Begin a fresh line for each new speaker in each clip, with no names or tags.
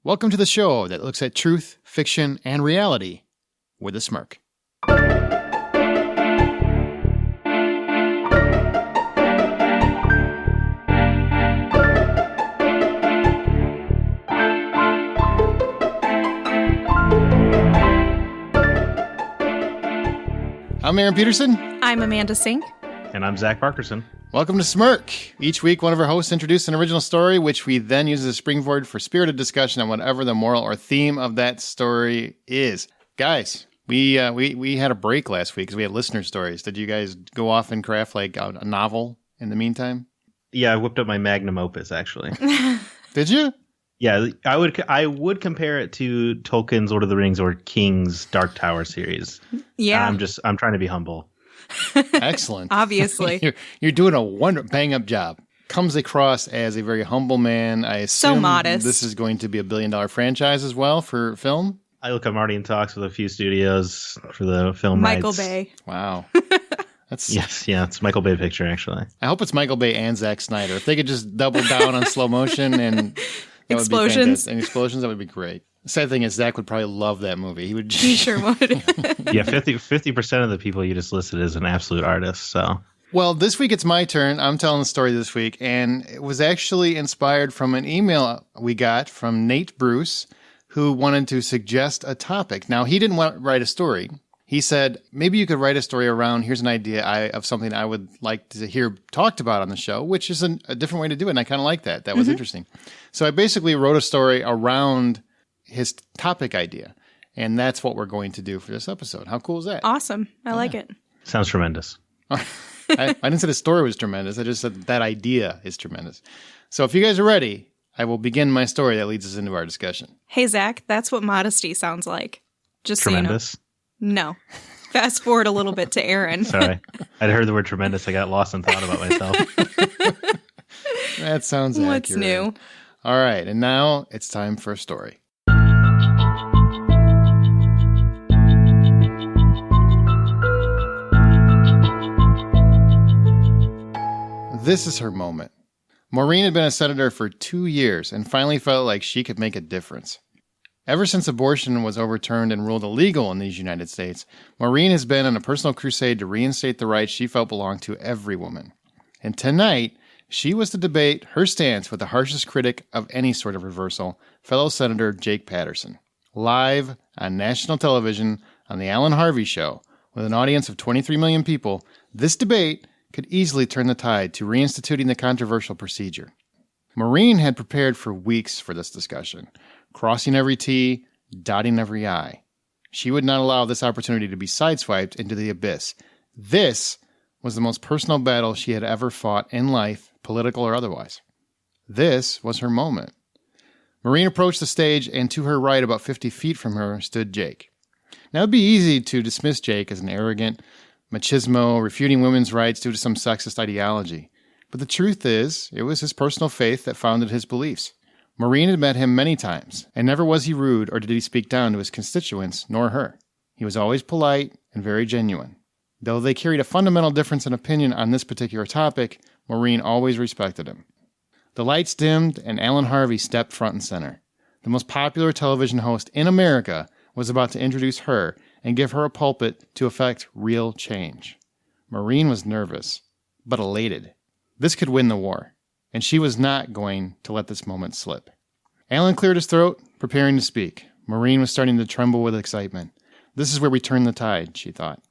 Welcome to the show that looks at truth, fiction, and reality with a smirk. I'm Aaron Peterson.
I'm Amanda Sink.
And I'm Zach Parkerson.
Welcome to Smirk. Each week, one of our hosts introduces an original story, which we then use as a springboard for spirited discussion on whatever the moral or theme of that story is. Guys, we had a break last week because we had listener stories. Did you guys go off and craft like a novel in the meantime?
Yeah, I whipped up my magnum opus, actually.
Did you?
Yeah, I would compare it to Tolkien's Lord of the Rings or King's Dark Tower series.
Yeah.
I'm trying to be humble.
Excellent.
Obviously.
You're doing a bang-up job. Comes across as a very humble man. I assume
so modest.
This is going to be a billion-dollar franchise as well for film?
I'm already in talks with a few studios for the film
Michael
rights.
Bay.
Wow. That's
it's Michael Bay picture, actually.
I hope it's Michael Bay and Zack Snyder. If they could just double down on slow motion and
explosions.
Would be fantastic. And explosions, that would be great. The sad thing is Zach would probably love that movie.
He sure would.
Yeah, 50% of the people you just listed is an absolute artist. So,
well, this week it's my turn. I'm telling the story this week, and it was actually inspired from an email we got from Nate Bruce, who wanted to suggest a topic. Now, he didn't want to write a story. He said, maybe you could write a story around, here's an idea of something I would like to hear talked about on the show, which is a different way to do it, and I kind of like that. That was interesting. So I basically wrote a story around his topic idea, and that's what we're going to do for this episode. How cool is that?
Awesome. I like it.
sounds tremendous.
I didn't say the story was tremendous. I just said that idea is tremendous. So if you guys are ready, I will begin my story that leads us into our discussion.
Hey, Zach, that's what modesty sounds like. Just
Tremendous?
So you know. No. Fast forward a little bit to Aaron.
Sorry. I'd heard the word tremendous. I got lost in thought about myself.
That sounds accurate.
What's new?
All right, and now it's time for a story. This is her moment. Maureen had been a senator for 2 years and finally felt like she could make a difference. Ever since abortion was overturned and ruled illegal in these United States, Maureen has been on a personal crusade to reinstate the rights she felt belonged to every woman. And tonight, she was to debate her stance with the harshest critic of any sort of reversal, fellow Senator Jake Patterson. Live on national television on The Alan Harvey Show, with an audience of 23 million people, this debate could easily turn the tide to reinstituting the controversial procedure. Maureen had prepared for weeks for this discussion, crossing every T, dotting every I. She would not allow this opportunity to be sideswiped into the abyss. This was the most personal battle she had ever fought in life, political or otherwise. This was her moment. Maureen approached the stage, and to her right, about 50 feet from her, stood Jake. Now, it would be easy to dismiss Jake as an arrogant machismo, refuting women's rights due to some sexist ideology. But the truth is, it was his personal faith that founded his beliefs. Maureen had met him many times, and never was he rude or did he speak down to his constituents, nor her. He was always polite and very genuine. Though they carried a fundamental difference in opinion on this particular topic, Maureen always respected him. The lights dimmed, and Alan Harvey stepped front and center. The most popular television host in America was about to introduce her and give her a pulpit to effect real change. Maureen was nervous, but elated. This could win the war, and she was not going to let this moment slip. Alan cleared his throat, preparing to speak. Maureen was starting to tremble with excitement. This is where we turn the tide, she thought.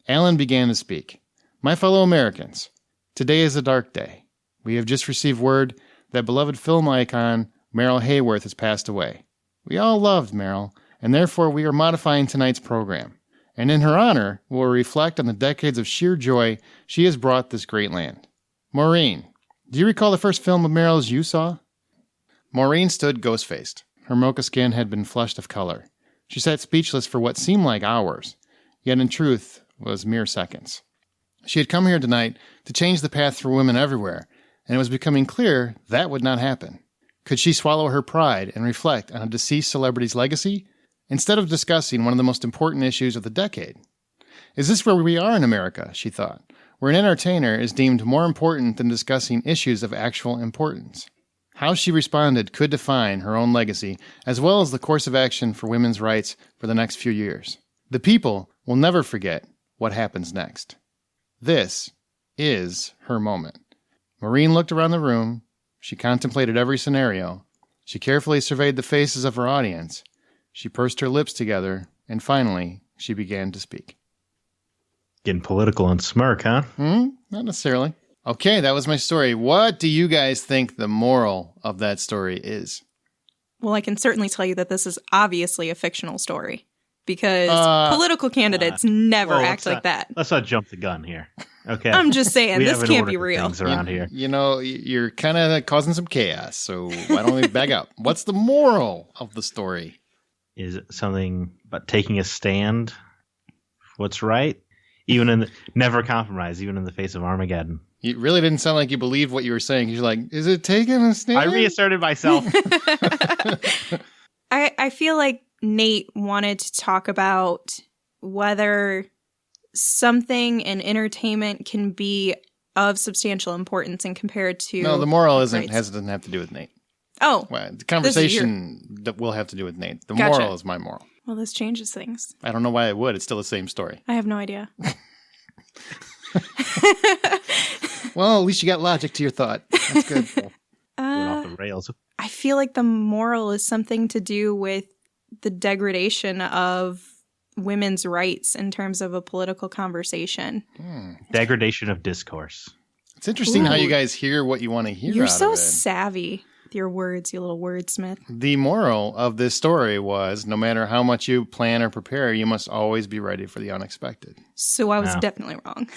Alan began to speak. My fellow Americans, today is a dark day. We have just received word that beloved film icon Meryl Hayworth has passed away. We all loved Meryl, and therefore we are modifying tonight's program. And in her honor, we will reflect on the decades of sheer joy she has brought this great land. Maureen, do you recall the first film of Meryl's you saw? Maureen stood ghost-faced. Her mocha skin had been flushed of color. She sat speechless for what seemed like hours, yet in truth was mere seconds. She had come here tonight to change the path for women everywhere, and it was becoming clear that would not happen. Could she swallow her pride and reflect on a deceased celebrity's legacy, instead of discussing one of the most important issues of the decade? Is this where we are in America, she thought, where an entertainer is deemed more important than discussing issues of actual importance? How she responded could define her own legacy, as well as the course of action for women's rights for the next few years. The people will never forget what happens next. This is her moment. Maureen looked around the room. She contemplated every scenario. She carefully surveyed the faces of her audience. She pursed her lips together, and finally, she began to speak.
Getting political on Smirk, huh?
Not necessarily. Okay, that was my story. What do you guys think the moral of that story is?
Well, I can certainly tell you that this is obviously a fictional story because political candidates never act like that.
Let's not jump the gun here. Okay.
I'm just saying,
We
this
have an
can't
order
be
for
real.
things around here.
You know, you're kind of causing some chaos, so why don't we back up? What's the moral of the story?
Is it something about taking a stand for what's right? Never compromise, even in the face of Armageddon.
You really didn't sound like you believed what you were saying. You're like, is it taking a stand?
I reasserted myself.
I feel like Nate wanted to talk about whether something in entertainment can be of substantial importance and compared to...
No, the moral
rights.
doesn't have to do with Nate.
Oh.
Well, the conversation that will have to do with Nate. The
Gotcha.
moral is my moral.
Well, this changes things.
I don't know why it would. It's still the same story.
I have no idea.
Well, at least you got logic to your thought. That's good.
Went off the rails.
I feel like the moral is something to do with the degradation of women's rights in terms of a political conversation.
Degradation of discourse.
It's interesting how
Ooh.
you guys hear what you want to hear
You're
out
so
of it.
savvy with your words, you little wordsmith.
The moral of this story was no matter how much you plan or prepare, you must always be ready for the unexpected.
So I was
Wow.
definitely wrong.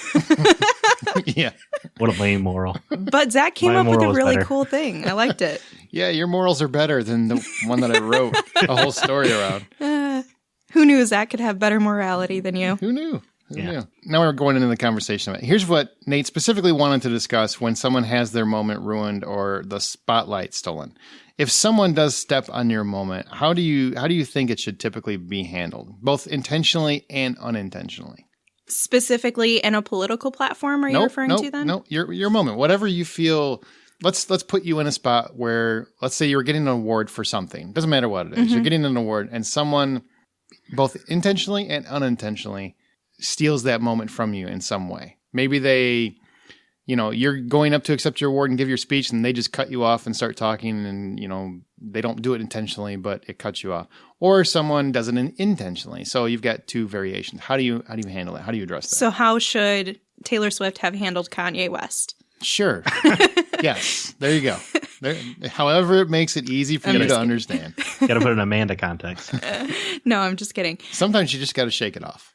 Yeah.
What a lame moral.
But Zach came
My
up with a
moral is
really
better.
cool thing. I liked it.
Yeah, your morals are better than the one that I wrote a whole story around.
Who knew Zach could have better morality than you?
Who knew? Who
Yeah.
knew? Now we're going into the conversation. Here's what Nate specifically wanted to discuss when someone has their moment ruined or the spotlight stolen. If someone does step on your moment, how do you think it should typically be handled, both intentionally and unintentionally?
Specifically in a political platform, are you referring to then?
No, your moment. Whatever you feel. Let's put you in a spot where, let's say you were getting an award for something. Doesn't matter what it is. You're getting an award and someone, both intentionally and unintentionally, steals that moment from you in some way. Maybe they, you're going up to accept your award and give your speech and they just cut you off and start talking and, they don't do it intentionally, but it cuts you off. Or someone does it intentionally. So you've got two variations. How do you handle it? How do you address that?
So how should Taylor Swift have handled Kanye West?
Sure. Yes. There you go. However it makes it easy for you to understand.
Got to put it in Amanda context.
No, I'm just kidding.
Sometimes you just got to shake it off.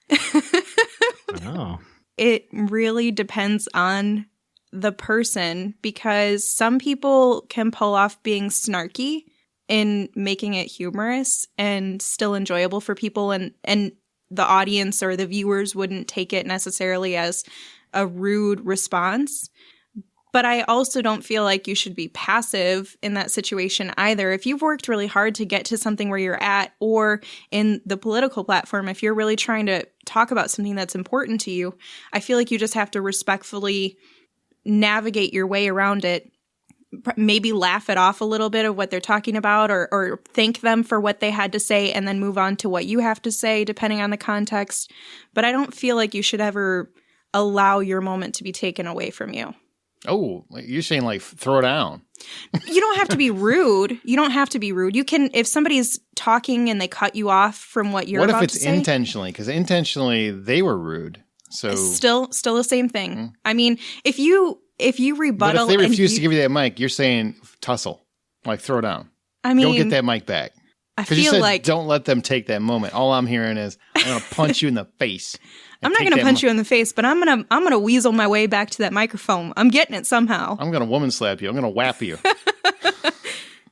Oh.
It really depends on the person because some people can pull off being snarky and making it humorous and still enjoyable for people and the audience or the viewers wouldn't take it necessarily as a rude response. But I also don't feel like you should be passive in that situation either. If you've worked really hard to get to something where you're at, or in the political platform, if you're really trying to talk about something that's important to you, I feel like you just have to respectfully navigate your way around it. Maybe laugh it off a little bit of what they're talking about or thank them for what they had to say and then move on to what you have to say, depending on the context. But I don't feel like you should ever allow your moment to be taken away from you.
Oh, you're saying like throw down.
You don't have to be rude. You don't have to be rude. You can, if somebody's talking and they cut you off from what you're
What
about
if
to
it's
say.
intentionally? Because intentionally they were rude. So
Still the same thing. I mean, if you
but
rebuttal,
if they refuse
and
to give you that mic, you're saying tussle, like throw down.
I mean,
Go get that mic back.
I
Because you
feel
said
like
don't let them take that moment. All I'm hearing is I'm going to punch you in the face.
I'm not going to punch you in the face, but I'm gonna weasel my way back to that microphone. I'm getting it somehow.
I'm going to woman slap you. I'm going to whap you.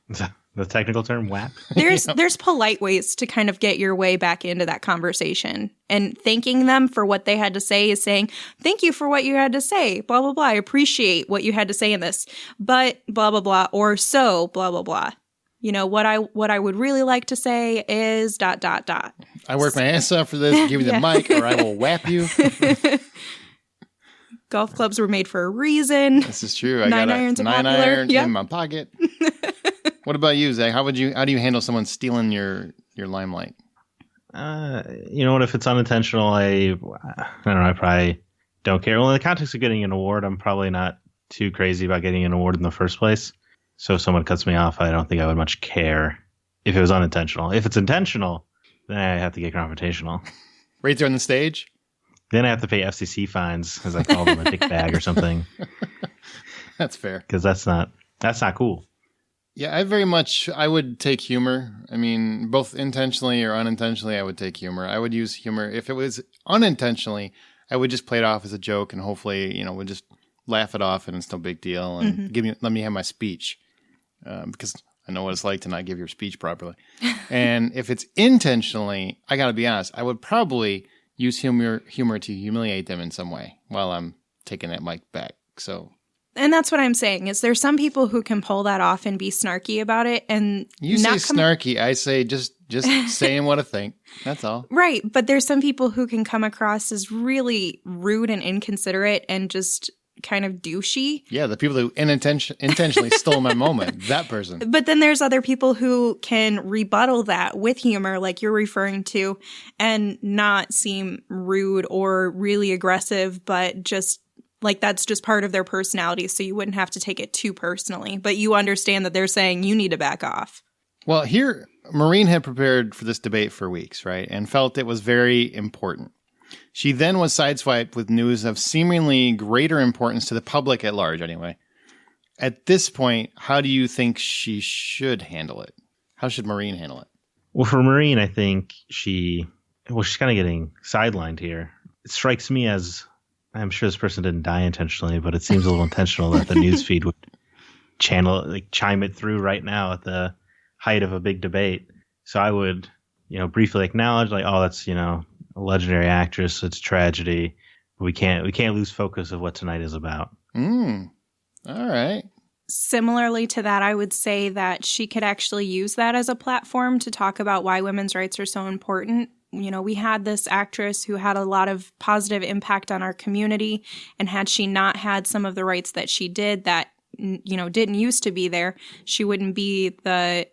Is that the technical term, whap?
There's polite ways to kind of get your way back into that conversation. And thanking them for what they had to say is saying, thank you for what you had to say, blah, blah, blah. I appreciate what you had to say in this, but blah, blah, blah, or so, blah, blah, blah. What I would really like to say is ...
I work my ass off for this. Give you the mic or I will whap you.
Golf clubs were made for a reason.
This is true. I
Nine
got a
irons are
9
popular.
iron
Yep.
in my pocket. What about you, Zach? How do you handle someone stealing your limelight?
You know what? If it's unintentional, I don't know. I probably don't care. Well, in the context of getting an award, I'm probably not too crazy about getting an award in the first place. So if someone cuts me off, I don't think I would much care if it was unintentional. If it's intentional, then I have to get confrontational.
Right there on the stage?
Then I have to pay FCC fines, as I call them, a dick bag or something.
That's fair.
Because that's not cool.
Yeah, I would take humor. I mean, both intentionally or unintentionally, I would take humor. I would use humor. If it was unintentionally, I would just play it off as a joke and hopefully, would just laugh it off and it's no big deal and let me have my speech. Because I know what it's like to not give your speech properly. And if it's intentionally, I got to be honest, I would probably use humor to humiliate them in some way while I'm taking that mic back. So,
and that's what I'm saying is there's some people who can pull that off and be snarky about it. And
you say snarky, I say just saying what I think. That's all.
Right. But there's some people who can come across as really rude and inconsiderate and just kind of douchey.
Yeah, the people who intentionally stole my moment. That person.
But then there's other people who can rebuttal that with humor, like you're referring to, and not seem rude or really aggressive, but just like that's just part of their personality. So you wouldn't have to take it too personally. But you understand that they're saying you need to back off.
Well, here, Maureen had prepared for this debate for weeks, right? And felt it was very important. She then was sideswiped with news of seemingly greater importance to the public at large, anyway. At this point, how do you think she should handle it? How should Maureen handle it?
Well, for Maureen, I think she's kind of getting sidelined here. It strikes me as, I'm sure this person didn't die intentionally, but it seems a little intentional that the newsfeed would chime it through right now at the height of a big debate. So I would, briefly acknowledge, that's, a legendary actress. It's tragedy. We can't lose focus of what tonight is about.
All right.
Similarly to that, I would say that she could actually use that as a platform to talk about why women's rights are so important. We had this actress who had a lot of positive impact on our community, and had she not had some of the rights that she did that, didn't used to be there, she wouldn't be the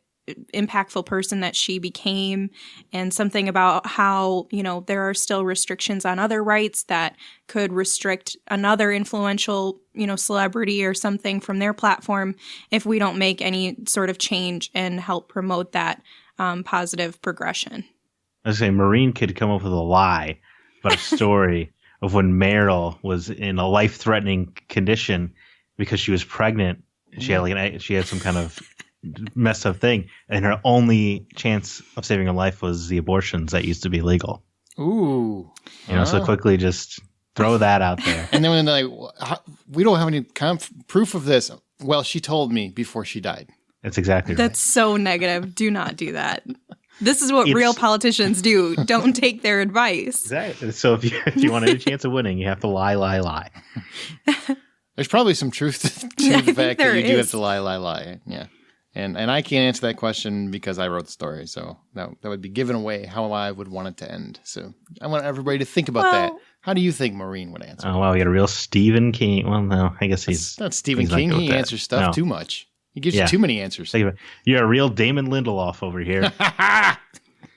impactful person that she became. And something about how, there are still restrictions on other rights that could restrict another influential, celebrity or something from their platform if we don't make any sort of change and help promote that positive progression.
I was saying Maureen could come up with a lie about a story of when Meryl was in a life-threatening condition because she was pregnant. She had some kind of messed up thing, and her only chance of saving her life was the abortions that used to be legal.
Ooh.
So quickly just throw that out there.
And then when they're like, we don't have any proof of this. Well, she told me before she died.
That's exactly right.
That's so negative. Do not do that. This is what real politicians do. Don't take their advice.
Exactly. So if you want any chance of winning, you have to lie.
There's probably some truth to the fact that you do have to lie. Yeah. And I can't answer that question because I wrote the story. So that would be giving away how I would want it to end. So I want everybody to think about that. How do you think Maureen would answer?
Oh, wow. We got a real Stephen King. Well, no, I guess
That's not Stephen King. He answers stuff too much. He gives you too many answers.
You're a real Damon Lindelof over here.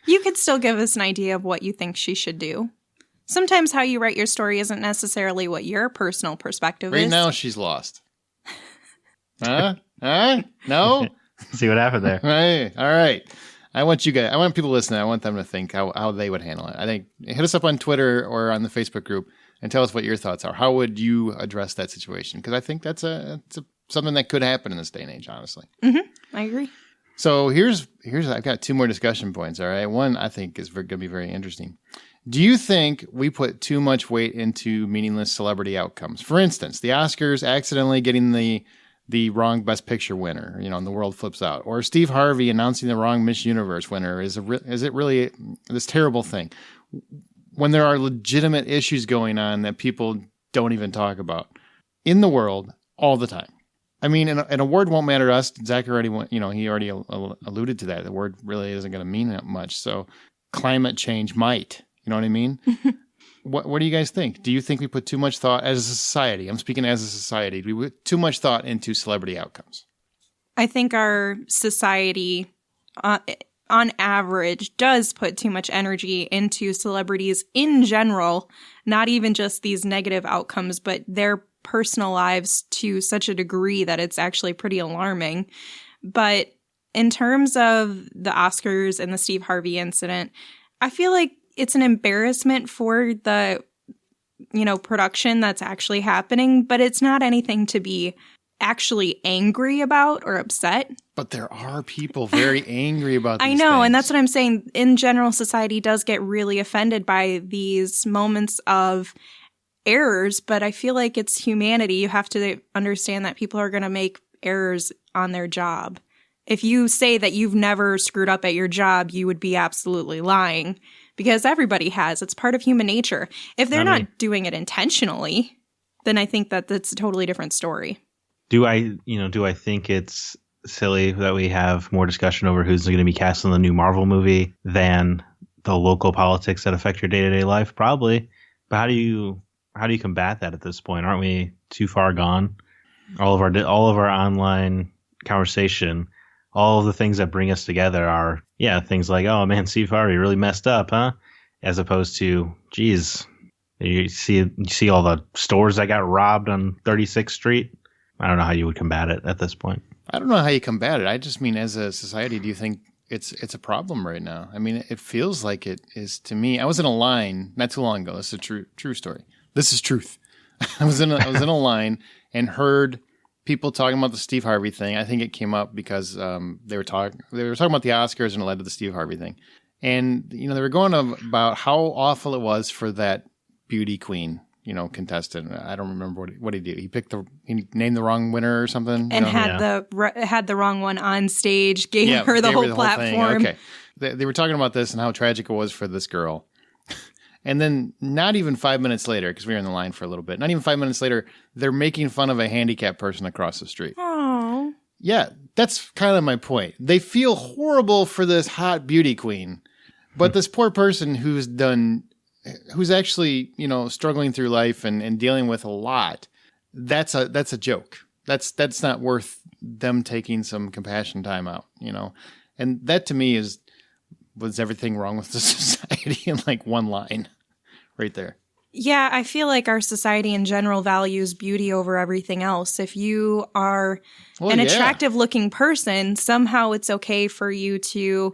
You could still give us an idea of what you think she should do. Sometimes how you write your story isn't necessarily what your personal perspective is.
Right now, she's lost. Huh? No?
See what happened there.
Right. All right. I want people listening, I want them to think how they would handle it. I think hit us up on Twitter or on the Facebook group and tell us what your thoughts are. How would you address that situation? Because I think that's something that could happen in this day and age, honestly.
Mm-hmm. I agree.
So here's I've got two more discussion points, all right? One I think is going to be very interesting. Do you think we put too much weight into meaningless celebrity outcomes? For instance, the Oscars accidentally getting the wrong Best Picture winner, and the world flips out. Or Steve Harvey announcing the wrong Miss Universe winner. Is it really this terrible thing? When there are legitimate issues going on that people don't even talk about in the world all the time. I mean, an award won't matter to us. Zach already went, he already alluded to that. The word really isn't going to mean that much. So climate change might, you know what I mean? What do you guys think? Do you think we put too much thought as a society? I'm speaking as a society. Do we put too much thought into celebrity outcomes?
I think our society, on average, does put too much energy into celebrities in general, not even just these negative outcomes, but their personal lives to such a degree that it's actually pretty alarming. But in terms of the Oscars and the Steve Harvey incident, I feel like it's an embarrassment for the, production that's actually happening, but it's not anything to be actually angry about or upset.
But there are people very angry about these
I know,
things.
and that's what I'm saying. In general, society does get really offended by these moments of errors, but I feel like it's humanity. You have to understand that people are going to make errors on their job. If you say that you've never screwed up at your job, you would be absolutely lying, because everybody has. It's part of human nature. If they're not doing it intentionally, then I think that that's a totally different story.
Do I think it's silly that we have more discussion over who's going to be cast in the new Marvel movie than the local politics that affect your day-to-day life? Probably. But how do you combat that at this point? Aren't we too far gone? All of our online conversation, all of the things that bring us together are, things like, oh man, Steve Harvey really messed up, huh? As opposed to, geez, you see all the stores that got robbed on 36th Street. I don't know how you would combat it at this point. I
don't know how you combat it. I just mean, as a society, do you think it's a problem right now? I mean, it feels like it is to me. I was in a line not too long ago. This is a true story. This is truth. I was in a line and heard people talking about the Steve Harvey thing. I think it came up because they were talking about the Oscars, and it led to the Steve Harvey thing. And they were going about how awful it was for that beauty queen, contestant. I don't remember what he did. He named the wrong winner or something,
and had the wrong one on stage. Gave her the whole platform.
Okay, they were talking about this and how tragic it was for this girl. And then not even 5 minutes later, because we were in the line for a little bit, not even 5 minutes later, they're making fun of a handicapped person across the street.
Oh.
Yeah, that's kind of my point. They feel horrible for this hot beauty queen, but this poor person who's actually, struggling through life and dealing with a lot, that's a joke. That's not worth them taking some compassion time out, And that to me was everything wrong with the society in like one line right there.
Yeah, I feel like our society in general values beauty over everything else. If you are an attractive looking person, somehow it's okay for you to,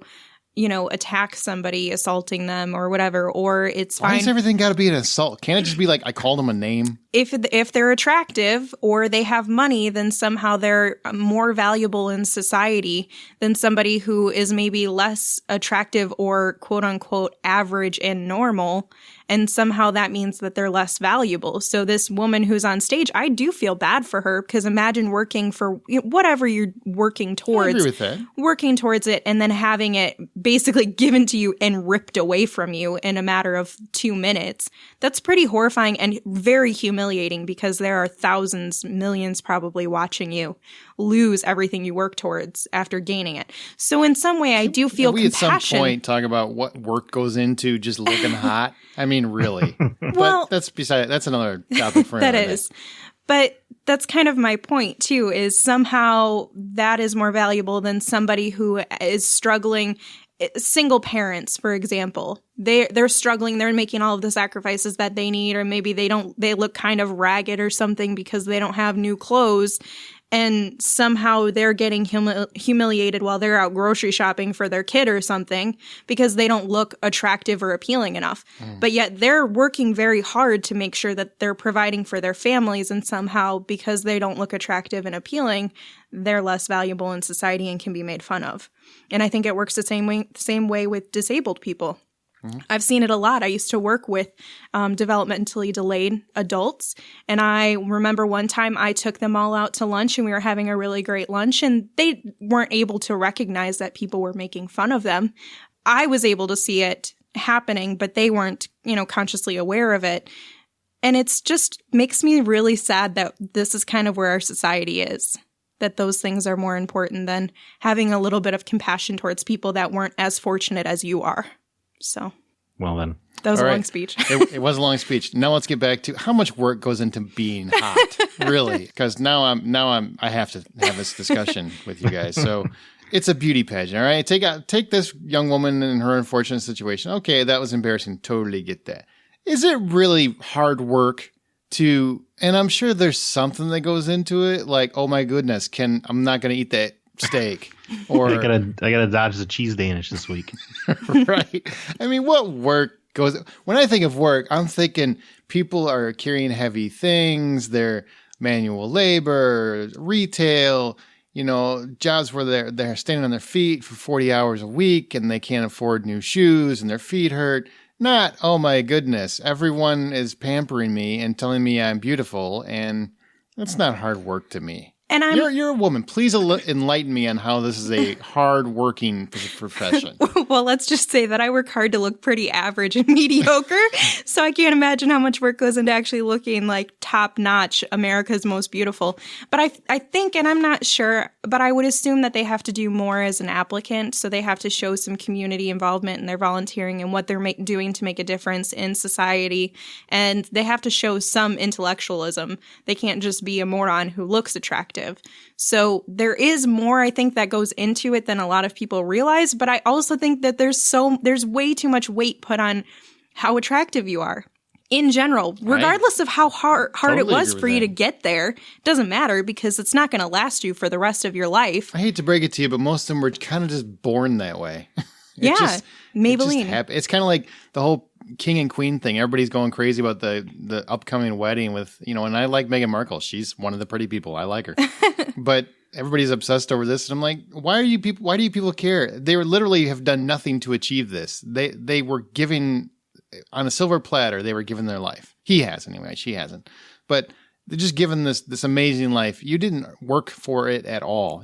attack somebody, assaulting them or whatever, or it's fine.
Why does everything got to be an assault? Can't it just be like, I called them a name?
If they're attractive or they have money, then somehow they're more valuable in society than somebody who is maybe less attractive or quote unquote average and normal. And somehow that means that they're less valuable. So this woman who's on stage, I do feel bad for her, because imagine working for whatever you're working towards.
I agree with that.
Working towards it and then having it basically given to you and ripped away from you in a matter of 2 minutes. That's pretty horrifying and very humiliating, because there are thousands, millions probably watching you lose everything you work towards after gaining it. So in some way, I do feel compassion.
At some point talk about what work goes into just looking hot. I mean, really.
Well,
but that's another topic for another day.
But that's kind of my point too, is somehow that is more valuable than somebody who is struggling. Single parents, for example, they're struggling. They're making all of the sacrifices that they need, or maybe they look kind of ragged or something because they don't have new clothes. And somehow they're getting humiliated while they're out grocery shopping for their kid or something because they don't look attractive or appealing enough. But yet they're working very hard to make sure that they're providing for their families, and somehow because they don't look attractive and appealing, they're less valuable in society and can be made fun of. And I think it works the same way with disabled people. I've seen it a lot. I used to work with developmentally delayed adults. And I remember one time I took them all out to lunch, and we were having a really great lunch, and they weren't able to recognize that people were making fun of them. I was able to see it happening, but they weren't, consciously aware of it. And it's just makes me really sad that this is kind of where our society is, that those things are more important than having a little bit of compassion towards people that weren't as fortunate as you are. So,
Well, then.
That was
All
a
right.
long speech.
It was a long speech. Now let's get back to how much work goes into being hot, really. Because now I have to have this discussion with you guys. So it's a beauty pageant, all right? Take this young woman in her unfortunate situation. Okay, that was embarrassing. Totally get that. Is it really hard work to? And I'm sure there's something that goes into it. Like, oh my goodness, I'm not going to eat that steak. Or
I gotta dodge the cheese Danish this week.
right. I mean, what work goes when I think of work, I'm thinking people are carrying heavy things, they're manual labor, retail, jobs where they're standing on their feet for 40 hours a week and they can't afford new shoes and their feet hurt. Not, oh my goodness, everyone is pampering me and telling me I'm beautiful, and that's not hard work to me.
And
You're a woman. Please enlighten me on how this is a hard-working profession.
Well, let's just say that I work hard to look pretty average and mediocre. So I can't imagine how much work goes into actually looking like top-notch, America's most beautiful. But I think, and I'm not sure, but I would assume that they have to do more as an applicant. So they have to show some community involvement in their volunteering and what they're doing to make a difference in society. And they have to show some intellectualism. They can't just be a moron who looks attractive. So there is more, I think, that goes into it than a lot of people realize. But I also think that there's way too much weight put on how attractive you are in general, regardless of how hard it was for you to get there. It doesn't matter because it's not going to last you for the rest of your life.
I hate to break it to you, but most of them were kind of just born that way.
Maybelline.
It's kind of like the whole king and queen thing. Everybody's going crazy about the upcoming wedding with, and I like Meghan Markle. She's one of the pretty people. I like her. But everybody's obsessed over this. And I'm like, why do you people care? They literally have done nothing to achieve this. They were giving on a silver platter. They were given their life. He has anyway. She hasn't. But they're just given this amazing life. You didn't work for it at all.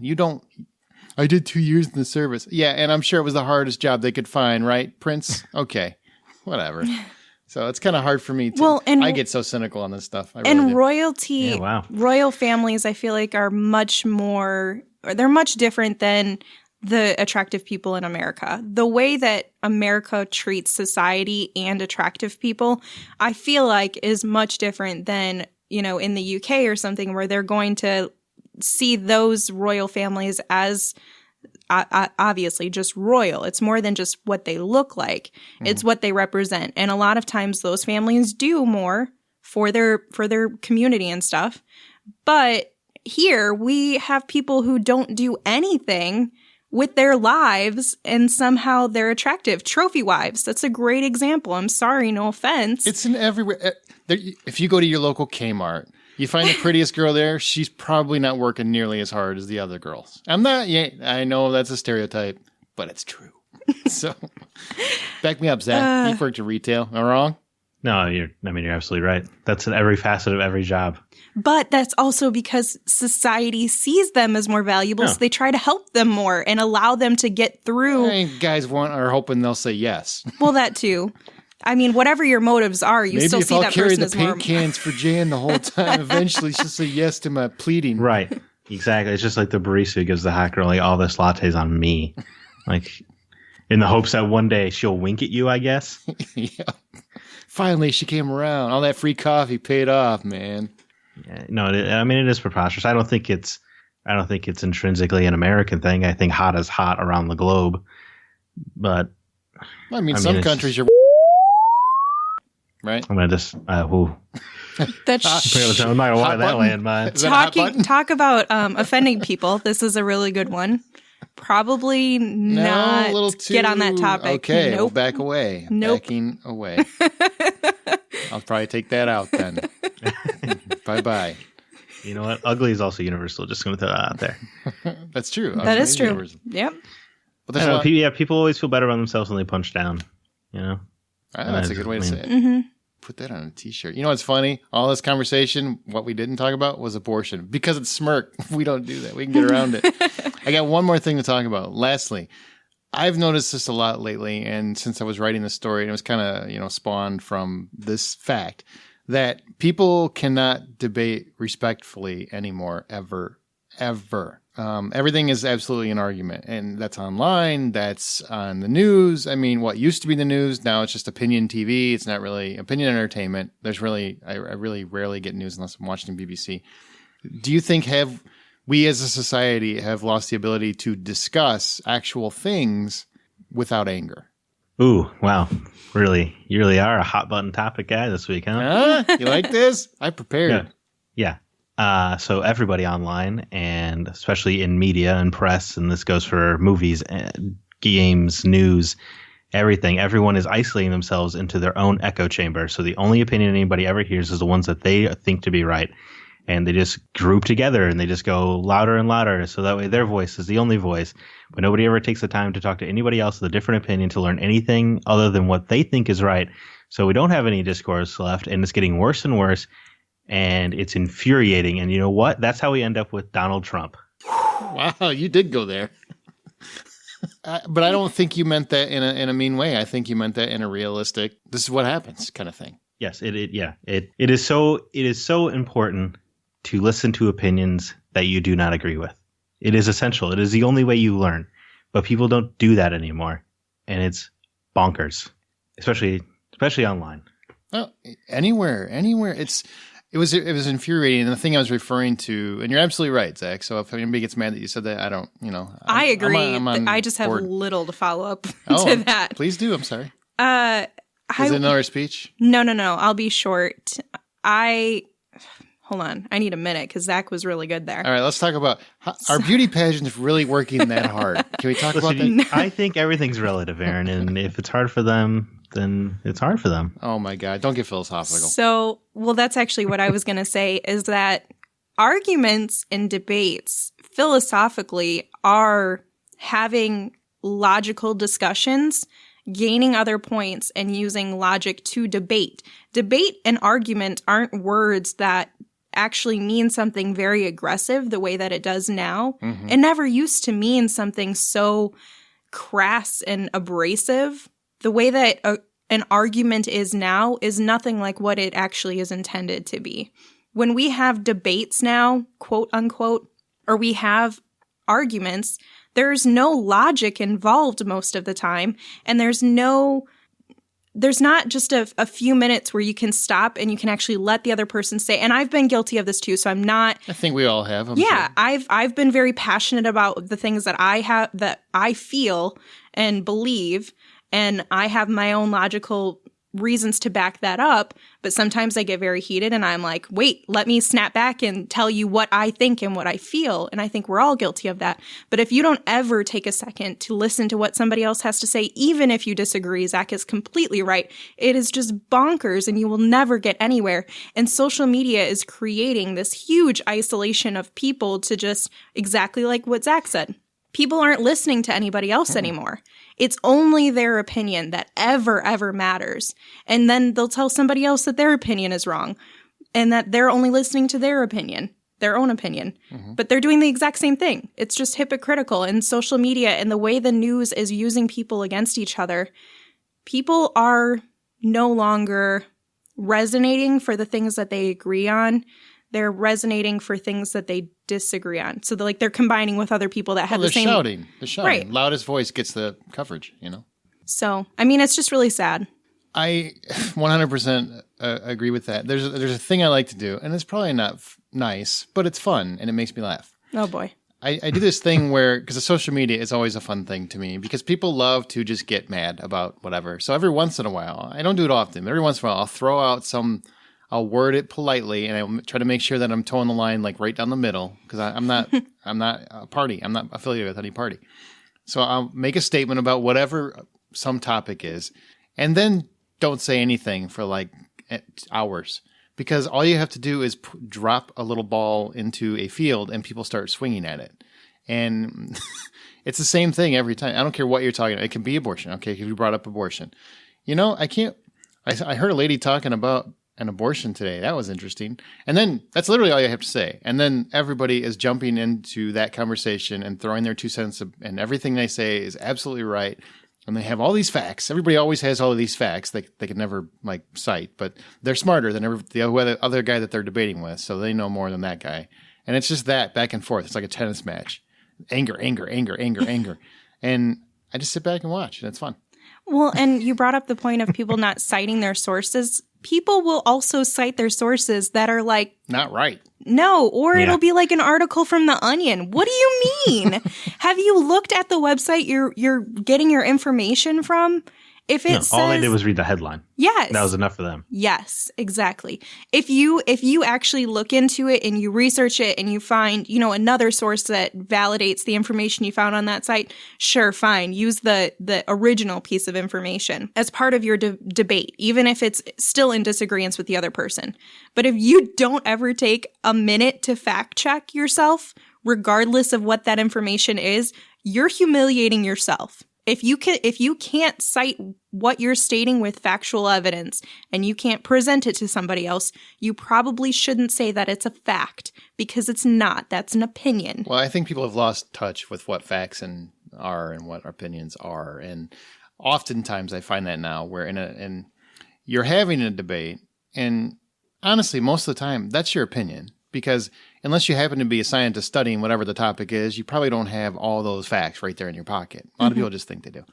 I did 2 years in the service. Yeah. And I'm sure it was the hardest job they could find, right? Prince. Okay. Whatever. So it's kind of hard for me to.
Well, and
I get so cynical on this stuff. I really do.
Royalty, royal families, I feel like are they're much different than the attractive people in America. The way that America treats society and attractive people, I feel like is much different than, in the UK or something where they're going to see those royal families as obviously just royal. It's more than just what they look like. It's what they represent. And a lot of times those families do more for their community and stuff. But here we have people who don't do anything with their lives and somehow they're attractive. Trophy wives. That's a great example. I'm sorry, no offense.
It's in everywhere. If you go to your local Kmart, you find the prettiest girl there, she's probably not working nearly as hard as the other girls. I know that's a stereotype, but it's true. So, back me up, Zach. You've worked in retail. Am I wrong?
No, you're absolutely right. That's in every facet of every job.
But that's also because society sees them as more valuable, so they try to help them more and allow them to get through.
I mean, guys are hoping they'll say yes.
Well, that too. I mean, whatever your motives are, you still see that person as more.
Maybe if I'll carry the paint cans for Jan the whole time, eventually she'll say yes to my pleading.
Right. Exactly. It's just like the barista who gives the hot girl all this lattes on me. Like, in the hopes that one day she'll wink at you, I guess.
Yeah. Finally, she came around. All that free coffee paid off, man.
Yeah, no, it is preposterous. I don't think it's intrinsically an American thing. I think hot is hot around the globe. But
some countries you're right.
I'm gonna just
That's
I'm not gonna lie that landmine.
Talk about offending people. This is a really good one. Probably not
a little too,
get on that topic.
Okay,
nope.
We'll back away.
Nope.
Backing away. I'll probably take that out then. Bye-bye.
You know what? Ugly is also universal. Just going to throw that out there.
That's true.
That is true.
Universal.
Yep.
But
people always feel better about themselves when they punch down.
That's a good way to say it.
Mm-hmm.
Put that on a t-shirt. You know what's funny? All this conversation, what we didn't talk about was abortion. Because it's Smirk, we don't do that. We can get around it. I got one more thing to talk about. Lastly, I've noticed this a lot lately, and since I was writing this story, and it was kind of, spawned from this fact that people cannot debate respectfully anymore, ever. Everything is absolutely an argument, and that's online. That's on the news. I mean, what used to be the news, now it's just opinion TV. It's not really opinion entertainment. I really rarely get news unless I'm watching BBC. Do you think we as a society have lost the ability to discuss actual things without anger?
Ooh, wow. Really, you really are a hot button topic guy this week, huh?
You like this? I prepared.
Yeah. So everybody online, and especially in media and press, and this goes for movies, games, news, everything. Everyone is isolating themselves into their own echo chamber. So the only opinion anybody ever hears is the ones that they think to be right. And they just group together and they just go louder and louder. So that way their voice is the only voice. But nobody ever takes the time to talk to anybody else with a different opinion to learn anything other than what they think is right. So we don't have any discourse left, and it's getting worse and worse. And it's infuriating. And you know what? That's how we end up with Donald Trump.
Wow, you did go there. But I don't think you meant that in a mean way. I think you meant that in a realistic, this is what happens kind of thing.
Yes, it is so important to listen to opinions that you do not agree with. It is essential. It is the only way you learn. But people don't do that anymore. And it's bonkers. Especially online.
Well, anywhere. It was infuriating. And the thing I was referring to, and you're absolutely right, Zach. So if anybody gets mad that you said that, I don't,
I agree.
I'm on
I just have
board.
Little to follow up to that.
Please do. I'm sorry.
Is
it another speech?
No. I'll be short. Hold on. I need a minute because Zach was really good there.
All right, let's talk about our beauty pageant is really working that hard. Can we talk about that?
I think everything's relative, Aaron. And if it's hard for them, then it's hard for them.
Oh my God. Don't get philosophical.
So, that's actually what I was going to say is that arguments and debates philosophically are having logical discussions, gaining other points, and using logic to debate. Debate and argument aren't words that actually mean something very aggressive the way that it does now. Mm-hmm. It never used to mean something so crass and abrasive. The way that an argument is now is nothing like what it actually is intended to be. When we have debates now, quote unquote, or we have arguments, there's no logic involved most of the time, and there's not just a few minutes where you can stop and you can actually let the other person say, and I've been guilty of this too, so I'm not.
I think we all have.
Sure. I've been very passionate about the things that I feel and believe, and I have my own logical reasons to back that up, but sometimes I get very heated and I'm like, wait, let me snap back and tell you what I think and what I feel. And I think we're all guilty of that. But if you don't ever take a second to listen to what somebody else has to say, even if you disagree, Zach is completely right. It is just bonkers and you will never get anywhere. And social media is creating this huge isolation of people to just exactly like what Zach said. People aren't listening to anybody else anymore. It's only their opinion that ever matters. And then they'll tell somebody else that their opinion is wrong and that they're only listening to their opinion, their own opinion. Mm-hmm. But they're doing the exact same thing. It's just hypocritical. And social media and the way the news is using people against each other, people are no longer resonating for the things that they agree on. They're resonating for things that they disagree on. So they're combining with other people that have the same.
They're shouting.
Right.
Loudest voice gets the coverage,
So, I mean, it's just really sad.
I 100% agree with that. There's a thing I like to do, and it's probably not nice, but it's fun, and it makes me laugh.
Oh, boy.
I do this thing where, because the social media is always a fun thing to me, because people love to just get mad about whatever. So every once in a while, I don't do it often, but every once in a while, I'll throw out I'll word it politely, and I'll try to make sure that I'm towing the line right down the middle, because I'm not a party. I'm not affiliated with any party. So I'll make a statement about whatever some topic is, and then don't say anything for hours, because all you have to do is drop a little ball into a field, and people start swinging at it, and it's the same thing every time. I don't care what you're talking about. It can be abortion. Okay, if you brought up abortion, I heard a lady talking about an abortion today. That was interesting. And then that's literally all you have to say. And then everybody is jumping into that conversation and throwing their 2 cents, and everything they say is absolutely right. And they have all these facts. Everybody always has all of these facts they can never cite, but they're smarter than the other guy that they're debating with. So they know more than that guy. And it's just that back and forth. It's like a tennis match. Anger, anger, anger, anger, anger. And I just sit back and watch, and it's fun.
Well, and you brought up the point of people not citing their sources. People will also cite their sources that are like,
not right.
No, or it'll be like an article from The Onion. What do you mean? Have you looked at the website you're getting your information from? If it says,
all they did was read the headline.
Yes.
That was enough for them.
Yes, exactly. If you actually look into it and you research it and you find, another source that validates the information you found on that site, sure, fine. Use the original piece of information as part of your debate, even if it's still in disagreement with the other person. But if you don't ever take a minute to fact check yourself, regardless of what that information is, you're humiliating yourself. If you can't cite what you're stating with factual evidence and you can't present it to somebody else, you probably shouldn't say that it's a fact, because it's not. That's an opinion.
Well, I think people have lost touch with what facts are and what opinions are. And oftentimes I find that now where in you're having a debate, and honestly, most of the time that's your opinion. Because unless you happen to be a scientist studying whatever the topic is, you probably don't have all those facts right there in your pocket. A lot of people just think they do.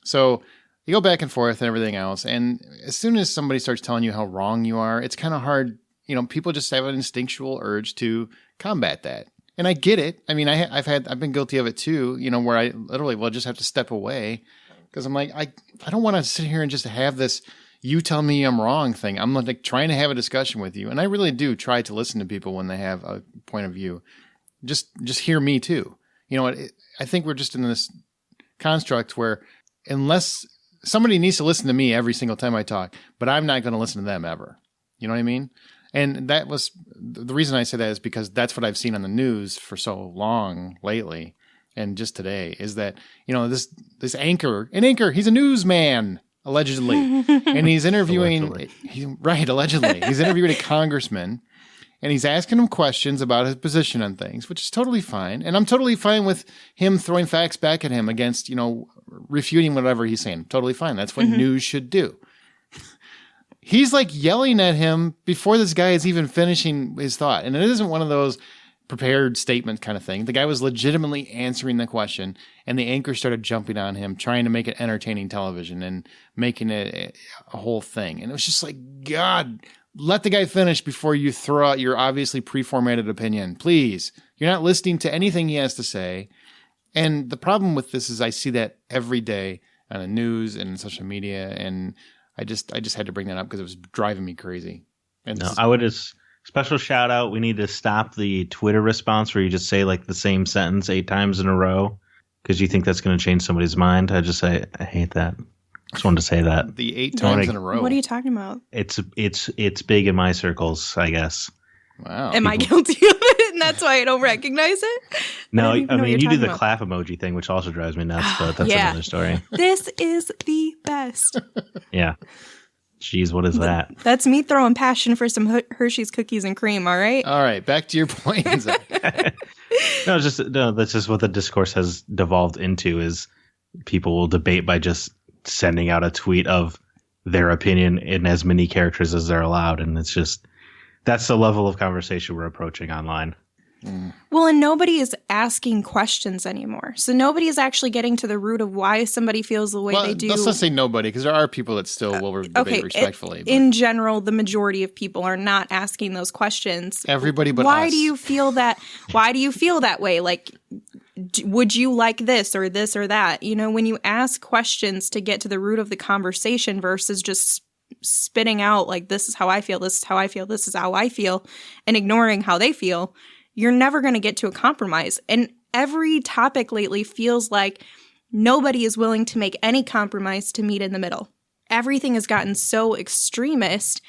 So you go back and forth and everything else. And as soon as somebody starts telling you how wrong you are, it's kind of hard. People just have an instinctual urge to combat that. And I get it. I mean, I've been guilty of it too, where I literally will just have to step away because I'm like, I don't want to sit here and just have this you tell me I'm wrong thing. I'm like trying to have a discussion with you. And I really do try to listen to people when they have a point of view. Just hear me too. I think we're just in this construct where unless somebody needs to listen to me every single time I talk, but I'm not going to listen to them ever. You know what I mean? And that was the reason I say that is because that's what I've seen on the news for so long lately. And just today is that, this anchor, he's a newsman. Allegedly. And he's interviewing, allegedly. He's interviewing a congressman and he's asking him questions about his position on things, which is totally fine. And I'm totally fine with him throwing facts back at him against, refuting whatever he's saying. Totally fine. That's what news should do. He's like yelling at him before this guy is even finishing his thought. And it isn't one of those prepared statement kind of thing. The guy was legitimately answering the question, and the anchor started jumping on him, trying to make it entertaining television and making it a whole thing. And it was just like, God, let the guy finish before you throw out your obviously pre-formatted opinion. Please. You're not listening to anything he has to say. And the problem with this is I see that every day on the news and social media, and I just had to bring that up because it was driving me crazy. And
I would just special shout out. We need to stop the Twitter response where you just say like the same sentence 8 times in a row because you think that's going to change somebody's mind. I hate that. Just wanted to say that.
The 8 times in a row.
What are you talking about?
It's big in my circles, I guess.
Wow.
Am I guilty of it? And that's why I don't recognize it?
No, I mean, you do the clap emoji thing, which also drives me nuts, but that's another story.
This is the best.
Yeah. Jeez, what is that?
That's me throwing passion for some Hershey's cookies and cream, all right?
All right, back to your point.
That's just what the discourse has devolved into is people will debate by just sending out a tweet of their opinion in as many characters as they're allowed. And it's just, that's the level of conversation we're approaching online.
Well, and nobody is asking questions anymore. So nobody is actually getting to the root of why somebody feels the way they do.
Let's not say nobody, because there are people that still will debate respectfully.
In general, the majority of people are not asking those questions.
Everybody but
why
us.
do you feel that? Why do you feel that way? Like, would you like this or that? When you ask questions to get to the root of the conversation versus just spitting out like, this is how I feel, this is how I feel, this is how I feel, and ignoring how they feel, you're never going to get to a compromise. And every topic lately feels like nobody is willing to make any compromise to meet in the middle. Everything has gotten so extremist,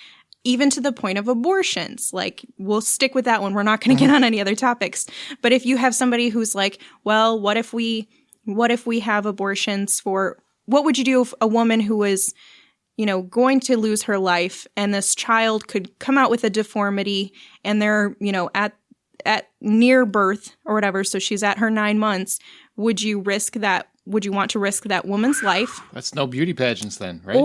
even to the point of abortions. Like, we'll stick with that one. We're not going to get on any other topics. But if you have somebody who's like, well, what if we have abortions for, what would you do if a woman who was, going to lose her life and this child could come out with a deformity and they're, at near birth or whatever, so she's at her 9 months, would you risk that? Would you want to risk that woman's life?
That's no beauty pageants then, right?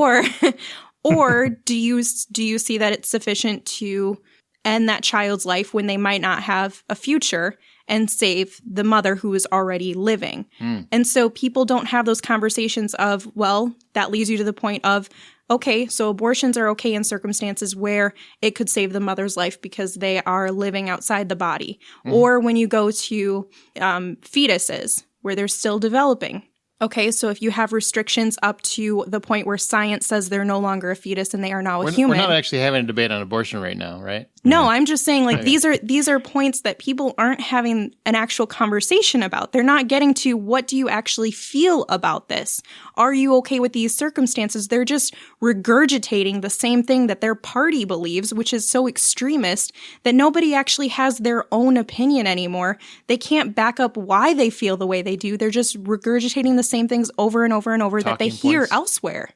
Or do you see that it's sufficient to end that child's life when they might not have a future and save the mother who is already living. And so people don't have those conversations of, well, that leads you to the point of, okay, so abortions are okay in circumstances where it could save the mother's life because they are living outside the body. Or when you go to fetuses where they're still developing. Okay, so if you have restrictions up to the point where science says they're no longer a fetus and they are now a human.
We're not actually having a debate on abortion right now, right?
No, I'm just saying, like, these are points that people aren't having an actual conversation about. They're not getting to, what do you actually feel about this? Are you okay with these circumstances? They're just regurgitating the same thing that their party believes, which is so extremist that nobody actually has their own opinion anymore. They can't back up why they feel the way they do. They're just regurgitating the same things over and over and over that they hear elsewhere.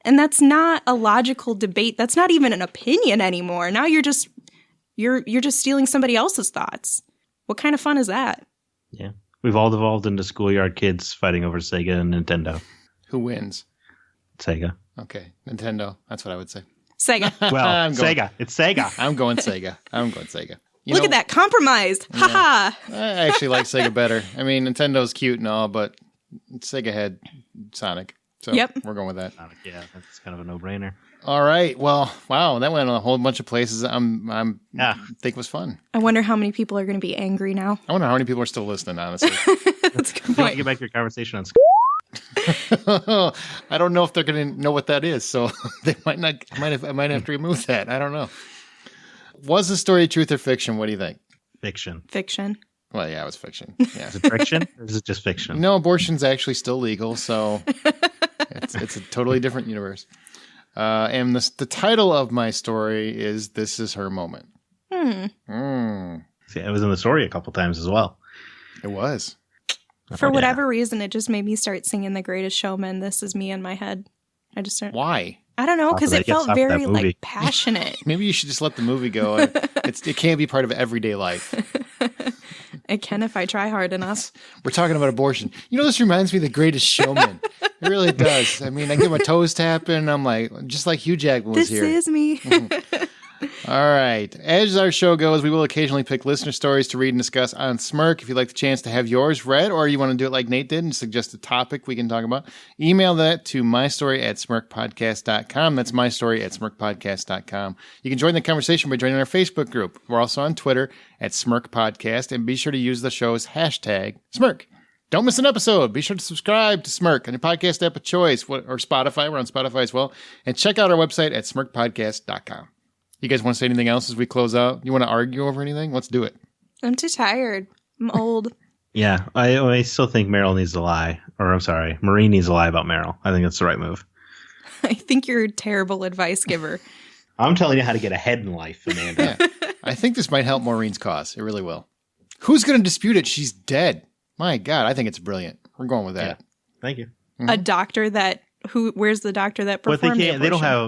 And that's not a logical debate. That's not even an opinion anymore. Now you're just stealing somebody else's thoughts. What kind of fun is that?
Yeah. We've all devolved into schoolyard kids fighting over Sega and Nintendo.
Who wins?
Sega.
Okay, Nintendo. That's what I would say.
Sega.
Well, Sega. It's Sega.
I'm going Sega.
Look at that. Compromised. Ha ha.
I actually like Sega better. I mean, Nintendo's cute and all, but Sega had Sonic. So we're going with that.
Yeah, that's kind of a no-brainer.
All right. Well, wow, that went a whole bunch of places. Think was fun.
I wonder how many people are going to be angry now.
I wonder how many people are still listening, honestly.
That's a good
Don't
point.
get back to your conversation on
I don't know if they're going to know what that is, so they might not. I might have to remove that. I don't know. Was the story truth or fiction? What do you think?
Fiction.
Fiction.
Well, yeah, it was fiction. Yeah.
Is it fiction or is it just fiction?
No, abortion's actually still legal, so it's a totally different universe. And the title of my story is "This Is Her Moment."
See, it was in the story a couple times as well.
It was.
For whatever reason, it just made me start singing "The Greatest Showman." This is me in my head. I just started.
Why?
I don't know, because it felt very like passionate.
Maybe you should just let the movie go. It can't be part of everyday life.
It can if I try hard enough.
We're talking about abortion. You know, this reminds me of The Greatest Showman. It really does. I mean, I get my toes tapping. I'm like, just like Hugh Jackman was here.
This is me.
All right. As our show goes, we will occasionally pick listener stories to read and discuss on Smirk. If you'd like the chance to have yours read, or you want to do it like Nate did and suggest a topic we can talk about, email that to mystory@smirkpodcast.com. That's mystory@smirkpodcast.com. You can join the conversation by joining our Facebook group. We're also on Twitter @SmirkPodcast, and be sure to use the show's hashtag Smirk. Don't miss an episode. Be sure to subscribe to Smirk on your podcast app of choice, or Spotify. We're on Spotify as well. And check out our website at smirkpodcast.com. You guys want to say anything else as we close out? You want to argue over anything? Let's do it.
I'm too tired. I'm old.
Yeah, I still think Meryl needs to lie. Or I'm sorry, Maureen needs to lie about Meryl. I think that's the right move.
I think you're a terrible advice giver.
I'm telling you how to get ahead in life, Amanda.
Yeah. I think this might help Maureen's cause. It really will. Who's going to dispute it? She's dead. My God, I think it's brilliant. We're going with that.
Yeah. Thank you.
Mm-hmm.
A doctor that where's the doctor that performed
But
the abortion?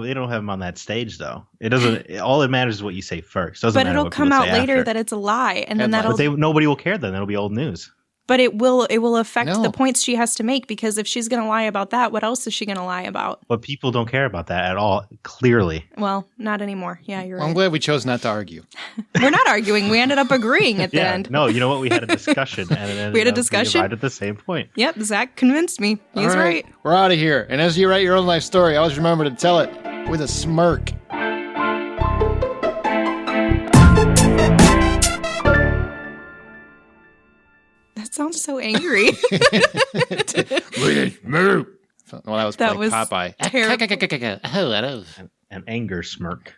they don't have him on that stage though. It doesn't. All that matters is what you say first. Doesn't
but
matter
it'll
what
come
people
out
say
later
after.
that it's a lie, and then
Headline.
that'll.
But nobody will care then. That'll be old news.
But it will affect
No.
the points she has to make, because if she's going to lie about that, what else is she going to lie about?
But people don't care about that at all. Clearly.
Well, not anymore. Yeah, you're
Well, I'm
right.
glad we chose not to argue.
We're not arguing. We ended up agreeing at the end.
No, you know what? We had a discussion. And
We had a discussion?
We arrived at the same point.
Yep, Zach convinced me. He's
All
right.
We're out of here. And as you write your own life story, always remember to tell it with a smirk.
That sounds so angry.
Well, that was
That
like
was
Popeye.
terrible.
An anger smirk.